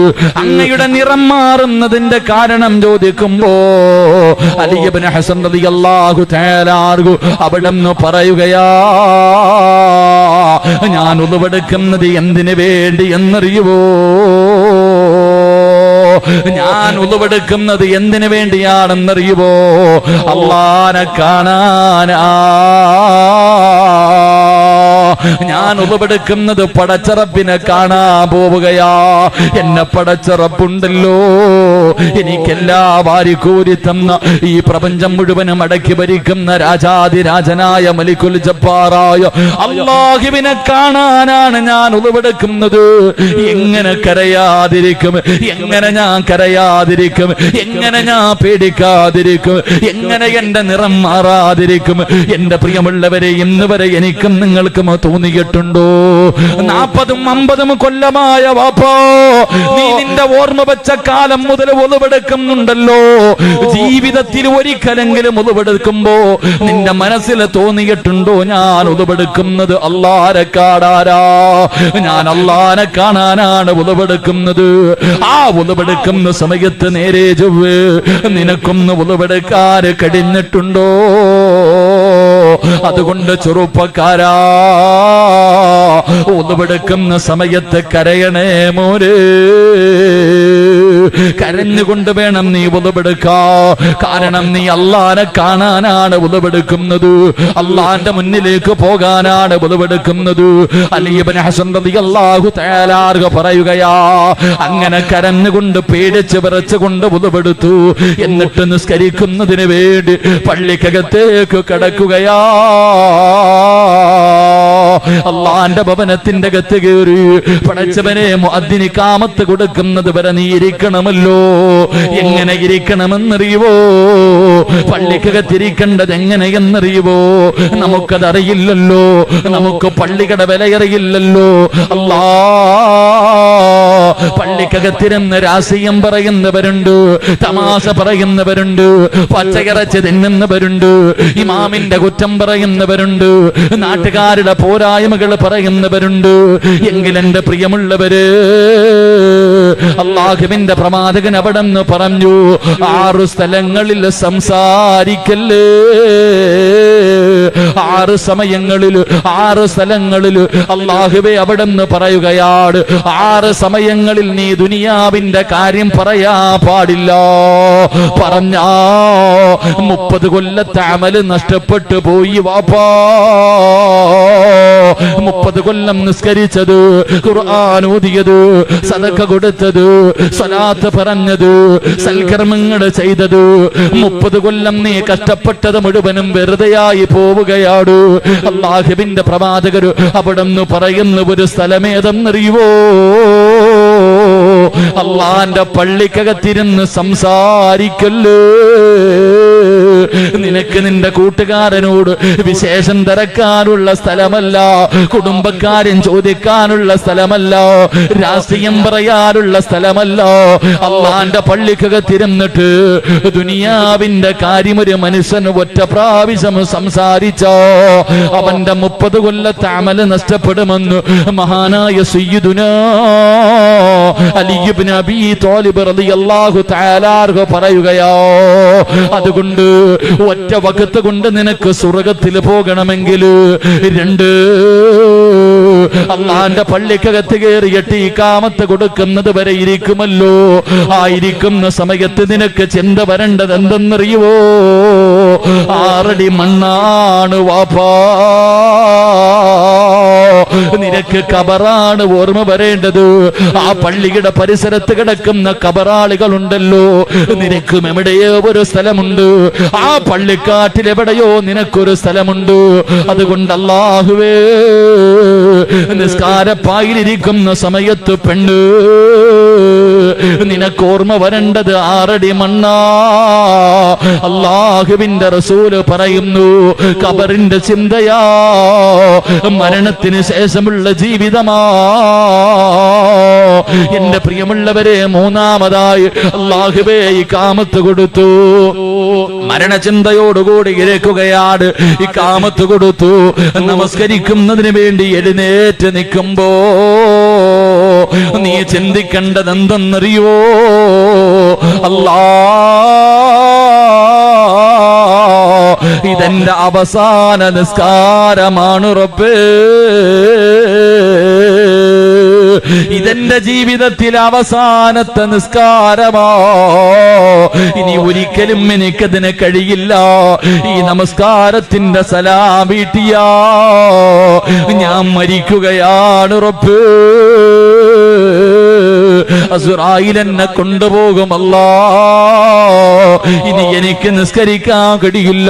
അങ്ങയുടെ നിറം മാറുന്നതിന്റെ കാരണം ചോദിക്കുമ്പോ അലി ഇബ്നു ഹസൻ റളിയല്ലാഹു തആല അൻഹു അവിടുന്ന് പറയുകയാ, ഞാൻ ഉളുവെടുക്കുന്നത് എന്തിനു വേണ്ടി എന്നറിയുവോ? ഞാൻ ഉളുവെടുക്കുന്നത് എന്തിനു വേണ്ടിയാണെന്നറിയുവോ? അല്ലാഹനെ കാണാനാ. ഞാൻ ഉളുവെടുക്കുന്നത് പടച്ചറപ്പിനെ കാണാൻ പോവുകയാ. എന്നെ പടച്ചറപ്പുണ്ടല്ലോ, എനിക്കെല്ലാ വാരിക്കോരി തന്ന ഈ പ്രപഞ്ചം മുഴുവനും അടക്കി ഭരിക്കുന്ന രാജാതിരാജനായ മലിക്കുൽ ജബ്ബാറായ അല്ലാഹുവിനെ കാണാനാണ് ഞാൻ ഉളുവെടുക്കുന്നത്. എങ്ങനെ കരയാതിരിക്കും? എങ്ങനെ ഞാൻ കരയാതിരിക്കും? എങ്ങനെ ഞാൻ പേടിക്കാതിരിക്കും? എങ്ങനെ എന്റെ നിറം മാറാതിരിക്കും? എന്റെ പ്രിയമുള്ളവരെ, ഇന്ന് വരെ എനിക്കും നിങ്ങൾക്കും തോന്നിയിട്ടുണ്ടോ? 40ഉം 50ഉം കൊല്ലമായ വാപ്പോ, നീ നിന്റെ ഓർമ്മ വെച്ച കാലം മുതൽ ഉളുവെടുക്കുന്നുണ്ടല്ലോ. ജീവിതത്തിൽ ഒരിക്കലെങ്കിലും ഉളുവെടുക്കുമ്പോ നിന്റെ മനസ്സിൽ തോന്നിയിട്ടുണ്ടോ, ഞാൻ ഉളുവെടുക്കുന്നത് അല്ലാഹനെ കാണാനാ, ഞാൻ അല്ലാഹനെ കാണാനാണ് ഉളുവെടുക്കുന്നത്. ആ ഉളുവെടുക്കുന്ന സമയത്ത് നേരെ ചൊവ്വേ നിനക്കൊന്ന് ഉളുവെടുക്കാൻ കഴിഞ്ഞിട്ടുണ്ടോ? അതുകൊണ്ട് ചെറുപ്പക്കാരാ, ഉളുവെടുക്കുന്ന സമയത്ത് കരയണേ മോരെ. കരഞ്ഞുകൊണ്ട് വേണം നീ ഉളുവെടുക്കാ. കാരണം നീ അല്ലാഹനെ കാണാനാണ് ഉളുവെടുക്കുന്നത്, അല്ലാഹന്റെ മുന്നിലേക്ക് പോകാനാണ് ഉളുവെടുക്കുന്നത്. അലി ഇബ്നു ഹസൻ റളിയല്ലാഹു തആല അൻഹു പറയുകയാ, അങ്ങനെ കരഞ്ഞുകൊണ്ട് പേടിച്ച് വിറച്ചുകൊണ്ട് ഉളുവെടുത്തു. എന്നിട്ട് നിസ്കരിക്കുന്നതിന് വേണ്ടി പള്ളിക്കകത്തേക്ക് കടക്കുകയാ. അല്ലാഹന്റെ ഭവനത്തിന്റെ അകത്ത് കയറി പടച്ചവനെ മുഅദ്ദിന് ഇഖാമത്ത് കൊടുക്കുന്നത് വരെ നീ ഇരിക്കണമല്ലോ. എങ്ങനെ ഇരിക്കണമെന്നറിയുവോ? പള്ളിക്കകത്തിരിക്കേണ്ടത് എങ്ങനെയെന്നറിയുവോ? നമുക്കതറിയില്ലല്ലോ. നമുക്ക് പള്ളികളുടെ വിലയറിയില്ലല്ലോ. അല്ലാ, പള്ളിക്കകത്തിരുന്ന് രാഷ്ട്രീയം പറയുന്നവരുണ്ട്, തമാശ പറയുന്നവരുണ്ട്, പച്ചയിറച്ചി തിന്നുന്നവരുണ്ട്, ഇമാമിന്റെ കുറ്റം പറയുന്നവരുണ്ട്, നാട്ടുകാരുടെ പോരായ്മകൾ പറയുന്നവരുണ്ട്. എങ്കിലെന്റെ പ്രിയമുള്ളവര്, അല്ലാഹുവിന്റെ പ്രവാചകൻ അവിടെന്ന് പറഞ്ഞു, 6 സ്ഥലങ്ങളിൽ സംസാരിക്കല്ലേ. 6 സമയങ്ങളിൽ 6 സ്ഥലങ്ങളിൽ അല്ലാഹുവേ അവിടെന്ന് പറയുകയാണ്, 6 സമയങ്ങളിൽ നീ ദുനിയാവിന്റെ കാര്യം പറയാ പാടില്ല. പറഞ്ഞാ 30 കൊല്ലത്തെ അമല് നഷ്ടപ്പെട്ടു പോയി വാപ്പാ. 30 കൊല്ലം നിസ്കരിച്ചത്, ഖുർആൻ ഓതിയത്, സദഖ കൊടുത്തത്, സ്വലാത്ത് പറഞ്ഞത്, സൽക്കർമ്മങ്ങൾ ചെയ്തത്, 30 കൊല്ലം നീ കഷ്ടപ്പെട്ടത് മുഴുവനും വെറുതെയായി പോവുകയാണ്. അല്ലാഹുവിന്റെ പ്രവാചകർ അവിടെന്ന് പറയുന്ന ഒരു സ്ഥലമേതെന്നറിയുവോ? അള്ളാന്റെ പള്ളിക്കകത്തിരുന്ന് സംസാരിക്കല്ലേ. നിനക്ക് നിന്റെ കൂട്ടുകാരനോട് വിശേഷം തിരക്കാനുള്ള സ്ഥലമല്ല, കുടുംബക്കാരൻ ചോദിക്കാനുള്ള സ്ഥലമല്ല, രാഷ്ട്രീയം പറയാനുള്ള സ്ഥലമല്ല. അള്ളാന്റെ പള്ളിക്കകത്തിരുന്നിട്ട് ദുനിയാവിന്റെ കാര്യം ഒരു മനുഷ്യന് ഒറ്റ പ്രാവശ്യം സംസാരിച്ചോ അവന്റെ 30 കൊല്ലത്തെ അമല് നഷ്ടപ്പെടുമെന്ന് മഹാനായ സയ്യിദുനാ അലി ഇബ്നു അബീ ത്വാലിബ് റളിയല്ലാഹു തആല അൻഹു പറയുകയോ. അതുകൊണ്ട് ഒറ്റ വഖത്ത് കൊണ്ട് നിനക്ക് സ്വർഗ്ഗത്തിൽ പോകണമെങ്കിൽ 2 അള്ളാന്റെ പള്ളിക്കകത്ത് കയറിയിട്ട് ഇഖാമത്ത് കൊടുക്കുന്നത് വരെ ഇരിക്കുമല്ലോ. ആയിരിക്കുന്ന സമയത്ത് നിനക്ക് ചിന്ത വരേണ്ടത് എന്തെന്നറിയുവോ? 6 അടി മണ്ണാണ് വാപ്പാ, നിനക്ക് കബറാണ് ഓർമ്മ വരേണ്ടത്. ആ പള്ളിയുടെ പരിസരത്ത് കിടക്കുന്ന കബറാളികളുണ്ടല്ലോ, നിനക്കും എവിടെയോ ഒരു സ്ഥലമുണ്ട്. ആ പള്ളിക്കാട്ടിലെവിടെയോ നിനക്കൊരു സ്ഥലമുണ്ട്. അതുകൊണ്ട് അല്ലാഹുവേ, നിസ്കാരപ്പായിലിരിക്കുന്ന സമയത്ത് പെണ്ണ് നിനക്ക് ഓർമ്മ വരേണ്ടത് 6 അടി മണ്ണാ. അല്ലാഹുവിന്റെ റസൂല് പറയുന്നു, ഖബറിന്റെ ചിന്തയാ മരണത്തിന് ശേഷമുള്ള ജീവിതമാ. എന്റെ പ്രിയമുള്ളവരെ, മൂന്നാമതായി അല്ലാഹുവേ ഇഖാമത്ത് കൊടുത്തു. മരണചിന്തയോടുകൂടി ഇരക്കുകയാണ്. ഇഖാമത്ത് കൊടുത്തു. നമസ്കരിക്കുന്നതിന് വേണ്ടി എഴുന്നേറ്റ് നിൽക്കുമ്പോ നീ ചിന്തിക്കേണ്ടത് എന്തെന്നറിയോ? അല്ലാ, ഇതെന്റെ അവസാന നിസ്കാരമാണ് റബ്ബേ, ഇതെന്റെ ജീവിതത്തിൽ അവസാനത്തെ നിസ്കാരമോ. ഇനി ഒരിക്കലും എനിക്കതിന് കഴിയില്ല. ഈ നമസ്കാരത്തിന്റെ സലാം വീട്ടിയാ ഞാൻ മരിക്കുകയാണ് റബ്ബേ. അസ്റായീൽ എന്നെ കൊണ്ടുപോകുമല്ലാ. ഇനി എനിക്ക് നിസ്കരിക്കാൻ കഴിയില്ല.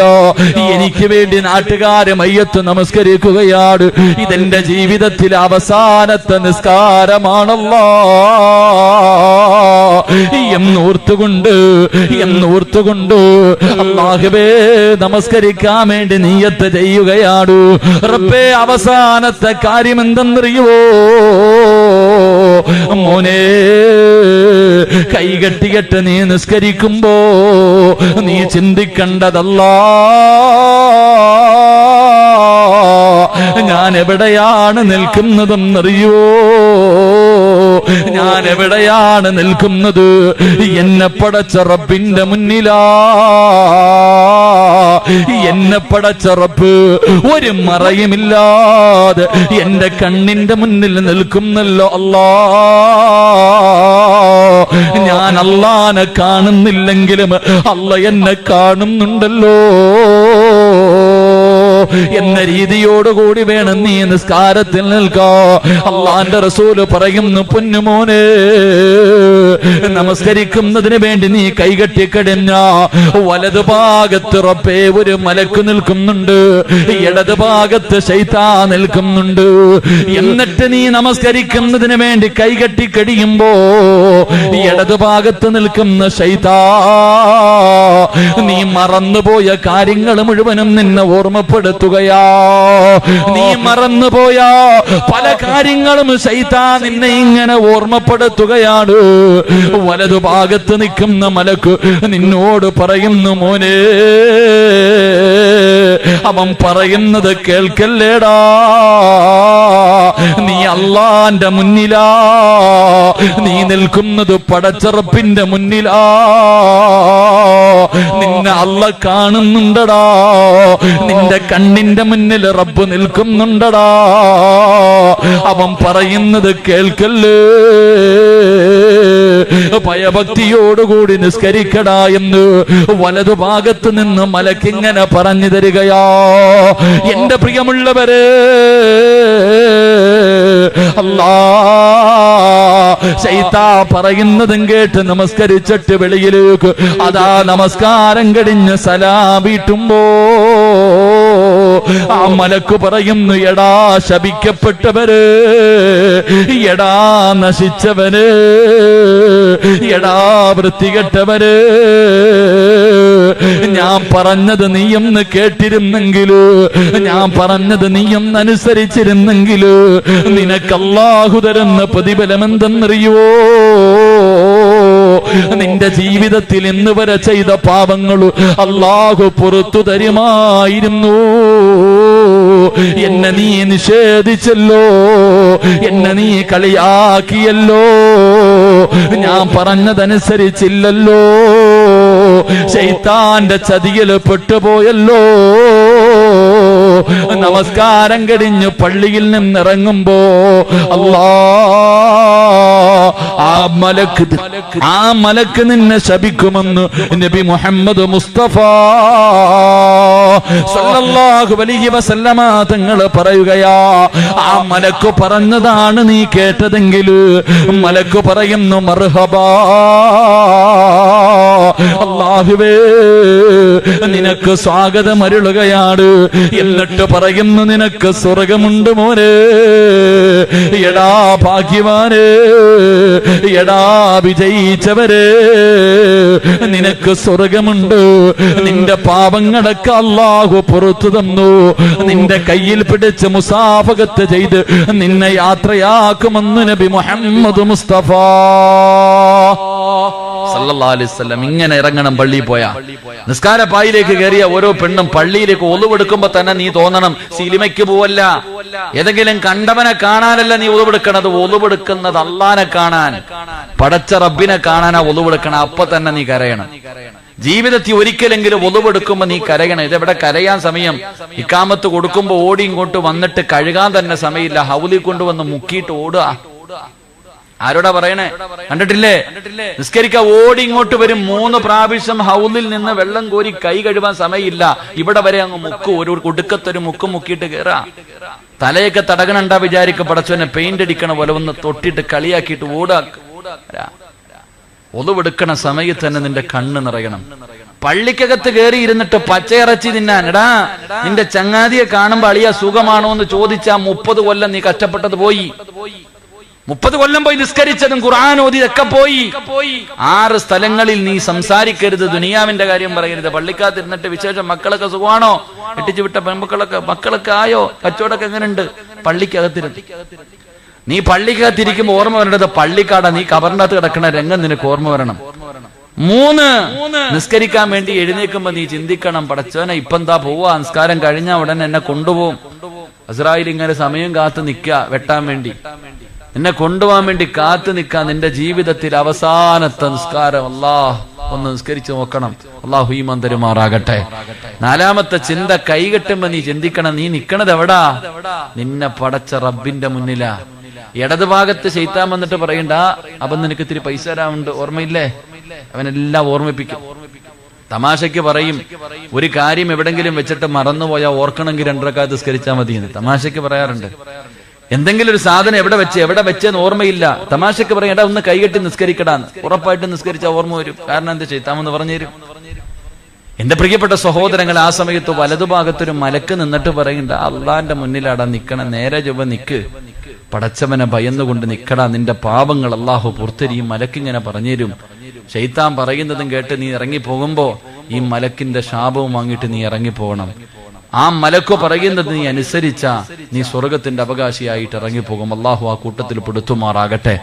എനിക്ക് വേണ്ടി നാട്ടുകാരെ മയ്യത്ത് നമസ്കരിക്കുകയാണ്. ഇതെന്റെ ജീവിതത്തിൽ അവസാനത്തെ നിസ്കാരമാണല്ലോ എന്നോർത്തുകൊണ്ട് അല്ലാഹുവേ, നമസ്കരിക്കാൻ വേണ്ടി നിയ്യത്ത് ചെയ്യുകയാണ്. റബ്ബേ, അവസാനത്തെ കാര്യം എന്തെന്നറിയുവോ? മോനെ, കൈകെട്ടികെട്ട് നീ നിസ്കരിക്കുമ്പോ നീ ചിന്തിക്കേണ്ടതല്ലാ, ഞാൻ എവിടെയാണ് നിൽക്കുന്നതെന്നറിയോ? ഞാൻ എവിടെയാണ് നിൽക്കുന്നത്? എന്നെ പടച്ച റബ്ബിന്റെ മുന്നിലാ. എന്നെ പടച്ച റബ്ബ് ഒരു മറയുമില്ലാതെ എന്റെ കണ്ണിന്റെ മുന്നിൽ നിൽക്കുന്നല്ലോ അല്ലാ. ഞാൻ അല്ലാനെ കാണുന്നില്ലെങ്കിലും അല്ല എന്നെ കാണുന്നുണ്ടല്ലോ എന്ന രീതിയോടുകൂടി വേണം നീ നിസ്കാരത്തിൽ നിൽക്കാ. അള്ളാന്റെ റസൂല് പറയുന്നു, പൊന്നുമോനെ, നമസ്കരിക്കുന്നതിന് വേണ്ടി നീ കൈകെട്ടിക്കടിഞ്ഞ വലതുഭാഗത്ത് റബ്ബേ ഒരു മലക്ക് നിൽക്കുന്നുണ്ട്, ഇടതുഭാഗത്ത് ശൈത്താൻ നിൽക്കുന്നുണ്ട്. എന്നിട്ട് നീ നമസ്കരിക്കുന്നതിന് വേണ്ടി കൈകെട്ടിക്കടിയുമ്പോ ഇടതുഭാഗത്ത് നിൽക്കുന്ന ശൈത്താൻ നീ മറന്നുപോയ കാര്യങ്ങൾ മുഴുവനും നിന്നെ ഓർമ്മപ്പെടുത്തുകയാ. നീ മറന്നുപോയ പല കാര്യങ്ങളും ശൈത്താൻ നിന്നെ ഇങ്ങനെ ഓർമ്മപ്പെടുത്തുകയാണ്. വലതുഭാഗത്ത് നിൽക്കുന്ന മലക്ക് നിന്നോട് പറയുന്നു, മോനെ, അവൻ പറയുന്നത് കേൾക്കല്ലേടാ, നീ അള്ളാന്റെ മുന്നിലാ, നീ നിൽക്കുന്നത് പടച്ചറപ്പിന്റെ മുന്നിലാ, നിന്നെ അള്ള കാണുന്നുണ്ടടാ, നിന്റെ കണ്ണിന്റെ മുന്നിൽ റബ്ബ് നിൽക്കുന്നുണ്ടടാ. അവൻ പറയുന്നത് കേൾക്കല്ലേ, ഭയഭക്തിയോടുകൂടി നിസ്കരിക്കടാ എന്ന് വലതുഭാഗത്ത് നിന്ന് മലക്കിങ്ങനെ പറഞ്ഞു തരികയാ. എന്റെ പ്രിയമുള്ളവരെ, അല്ലാ, ശൈത്താൻ പറയുന്നതും കേട്ട് നമസ്കരിച്ചിട്ട് വെളിയിലേക്ക് അതാ നമസ്കാരം കഴിഞ്ഞ് സലാം വീട്ടുമ്പോ ആ മലക്ക് പറയുന്നു, എടാ ശപിക്കപ്പെട്ടവര്, എടാ നശിച്ചവര്, എടാ വൃത്തികെട്ടവര്, ഞാൻ പറഞ്ഞത് നീയൊന്ന് കേട്ടിരുന്നെങ്കില്, ഞാൻ പറഞ്ഞത് നീയൊന്ന് അനുസരിച്ചിരുന്നെങ്കില് നിനക്ക് അല്ലാഹു തരുന്ന പ്രതിഫലം എന്തെന്നറിയോ? നിന്റെ ജീവിതത്തിൽ ഇന്ന് വരെ ചെയ്ത പാപങ്ങൾ അല്ലാഹു പുറത്തു തരുമായിരുന്നു. എന്നെ നീ നിഷേധിച്ചല്ലോ, എന്നെ നീ കളിയാക്കിയല്ലോ, ഞാൻ പറഞ്ഞതനുസരിച്ചില്ലല്ലോ, ശൈത്താന്റെ ചതിയിൽ പെട്ടുപോയല്ലോ. നമസ്കാരം കഴിഞ്ഞ് പള്ളിയിൽ നിന്നിറങ്ങുമ്പോ ആ മലക്ക് നിന്നെ ശപിക്കുമെന്ന് നബി മുഹമ്മദ് മുസ്തഫ സല്ലല്ലാഹു അലൈഹി വസല്ലമ തങ്ങൾ പറയുകയാ. ആ മലക്ക് പറഞ്ഞതാണ് നീ കേട്ടതെങ്കിൽ മലക്ക് പറയുന്നു, മർഹബാ അല്ലാഹുവേ നിനക്ക് സ്വാഗതം അരുളുകയാണ്. എന്നിട്ട് പറയുന്നു, നിനക്ക് സ്വർഗമുണ്ട് മോനെ, എടാ ഭാഗ്യവാനെ, എടാ വിജയിച്ചവരെ, നിനക്ക് സ്വർഗമുണ്ട്. നിന്റെ പാപങ്ങളൊക്കെ അല്ലാഹു പുറത്തു തന്നു. നിന്റെ കയ്യിൽ പിടിച്ച് മുസാഫഹത്ത് ചെയ്ത് നിന്നെ യാത്രയാക്കുമെന്ന് നബി മുഹമ്മദ് മുസ്തഫ സല്ലല്ലാഹു അലൈഹി വസല്ലം. ഇങ്ങനെ ഇറങ്ങണം. പള്ളിയിൽ പോയാ നിസ്കാര പായിലേക്ക് കയറിയ ഓരോ പെണ്ണും പള്ളിയിലേക്ക് ഒളിവെടുക്കുമ്പോ തന്നെ നീ തോന്നണം സിനിമയ്ക്ക് പോവല്ല, ഏതെങ്കിലും കണ്ടവനെ കാണാനല്ല നീ ഒളിവെടുക്കണത്. ഒളിവെടുക്കുന്നത് അള്ളാനെ കാണാൻ, പടച്ച റബ്ബിനെ കാണാനാ ഒളിവെടുക്കണം. അപ്പൊ തന്നെ നീ കരയണം. ജീവിതത്തിൽ ഒരിക്കലെങ്കിലും ഒളിവെടുക്കുമ്പോ നീ കരയണം. ഇതെവിടെ കരയാൻ സമയം? ഇക്കാമത്ത് കൊടുക്കുമ്പോ ഓടി ഇങ്ങോട്ട് വന്നിട്ട് കഴുകാൻ തന്നെ സമയമില്ല. ഹൗലിൽ കൊണ്ടുവന്ന് മുക്കിയിട്ട് ഓടുക. ആരോടാ പറയണേ? കണ്ടിട്ടില്ലേ? നിസ്കരിക്ക ഓടി ഇങ്ങോട്ട് വരും. 3 പ്രാവശ്യം ഹൗലിൽ നിന്ന് വെള്ളം കോരി കൈ കഴുകാൻ സമയമില്ല. ഇവിടെ വരെ അങ്ങ് മുക്ക്, ഒരു കൊടുക്കത്തൊരു മുക്ക് മുക്കിയിട്ട് കയറാ. തലയൊക്കെ തടകണണ്ടാ വിചാരിക്ക പടച്ചവനെ പെയിന്റ് അടിക്കണ പോലെ ഒന്ന് തൊട്ടിട്ട് കളിയാക്കിയിട്ട് ഓടാ. ഒളിവെടുക്കണ സമയത്ത് തന്നെ നിന്റെ കണ്ണ് നിറയണം. പള്ളിക്കകത്ത് കയറി ഇരുന്നിട്ട് പച്ചയിറച്ചി തിന്നാൻ, എടാ നിന്റെ ചങ്ങാതിയെ കാണുമ്പോ അളിയ സുഖമാണോ എന്ന് ചോദിച്ചാ 30 കൊല്ലം നീ കഷ്ടപ്പെട്ടത് പോയി. 30 കൊല്ലം പോയി നിസ്കരിച്ചതും ഖുർആൻ ഓതിയതൊക്കെ പോയി. 6 സ്ഥലങ്ങളിൽ നീ സംസാരിക്കരുത്, ദുനിയാവിന്റെ കാര്യം പറയരുത്. പള്ളിക്കകത്ത് ഇരുന്നിട്ട് വിശേഷം, മക്കളൊക്കെ സുഖമാണോ, എട്ടിച്ചു വിട്ട മക്കളൊക്കെ ആയോ, കച്ചവടമൊക്കെ എങ്ങനെയുണ്ട്, പള്ളിക്കകത്തിരുന്ന് നീ പള്ളിക്കകത്തിരിക്കുമ്പോ ഓർമ്മ വരേണ്ടത് പള്ളിക്കാട നീ കബറിന്റെ അകത്ത് കിടക്കണ രംഗം നിനക്ക് ഓർമ്മ വരണം. 3 നിസ്കരിക്കാൻ വേണ്ടി എഴുന്നേക്കുമ്പോ നീ ചിന്തിക്കണം, പടച്ചോനെ ഇപ്പെന്താ പോവാ, നിസ്കാരം കഴിഞ്ഞ ഉടനെ എന്നെ കൊണ്ടുപോകും. ഇസ്രായേൽ ഇങ്ങനെ സമയം കാത്തു നിൽക്കുക വെട്ടാൻ വേണ്ടി, നിന്നെ കൊണ്ടുപോകാൻ വേണ്ടി കാത്തു നിൽക്കാൻ. നിന്റെ ജീവിതത്തിൽ അവസാനത്തെ നിസ്കാരം ഒന്ന് നിസ്കരിച്ചു നോക്കണം. അല്ലാഹു ഈമാൻ തരുമാറാകട്ടെ. 4ാമത്തെ ചിന്ത, കൈകെട്ടുമ്പോ നീ ചിന്തിക്കണം, നീ നിക്കണത് എവിടാ? നിന്നെ പടച്ച റബ്ബിന്റെ മുന്നിലാ. ഇടതുഭാഗത്ത് ശൈത്താൻ വന്നിട്ട് പറയണ്ട, അപ്പൊ നിനക്ക് ഇത്തിരി പൈസ തരാമുണ്ട്, ഓർമ്മയില്ലേ? അവനെല്ലാം ഓർമ്മിപ്പിക്കും. തമാശയ്ക്ക് പറയും, ഒരു കാര്യം എവിടെങ്കിലും വെച്ചിട്ട് മറന്നുപോയാൽ ഓർക്കണമെങ്കിൽ 2 റക്അത്ത് നിസ്കരിച്ചാൽ മതി എന്ന് തമാശയ്ക്ക് പറയാറുണ്ട്. എന്തെങ്കിലും ഒരു സാധനം എവിടെ വെച്ചെന്ന് ഓർമ്മയില്ല, തമാശക്ക് പറയണ്ട ഒന്ന് കൈകെട്ടി നിസ്കരിക്കടാന്ന്. ഉറപ്പായിട്ടും നിസ്കരിച്ചാൽ ഓർമ്മ വരും. കാരണം എന്താ ചെയ്താമെന്ന് പറഞ്ഞുതരും. എന്റെ പ്രിയപ്പെട്ട സഹോദരങ്ങൾ, ആ സമയത്ത് വലതുഭാഗത്തൊരു മലക്ക് നിന്നിട്ട് പറയണ്ട, അള്ളാന്റെ മുന്നിലാടാ നിക്കണ, നേരെ ചൊവ്വ നിക്ക്, പടച്ചവനെ ഭയന്നുകൊണ്ട് നിക്കടാ, നിന്റെ പാപങ്ങൾ അള്ളാഹു പുറത്തെരിയും. മലക്കിങ്ങനെ പറഞ്ഞുതരും. ശൈത്താൻ പറയുന്നതും കേട്ട് നീ ഇറങ്ങിപ്പോകുമ്പോ ഈ മലക്കിന്റെ ശാപവും വാങ്ങിയിട്ട് നീ ഇറങ്ങിപ്പോകണം. ആ മലക്കു പറയുന്നത് നീ അനുസരിച്ച നീ സ്വർഗത്തിന്റെ അവകാശിയായിട്ട് ഇറങ്ങിപ്പോകും. അള്ളാഹു ആ കൂട്ടത്തിൽ പെടുത്തുമാറാകട്ടെ.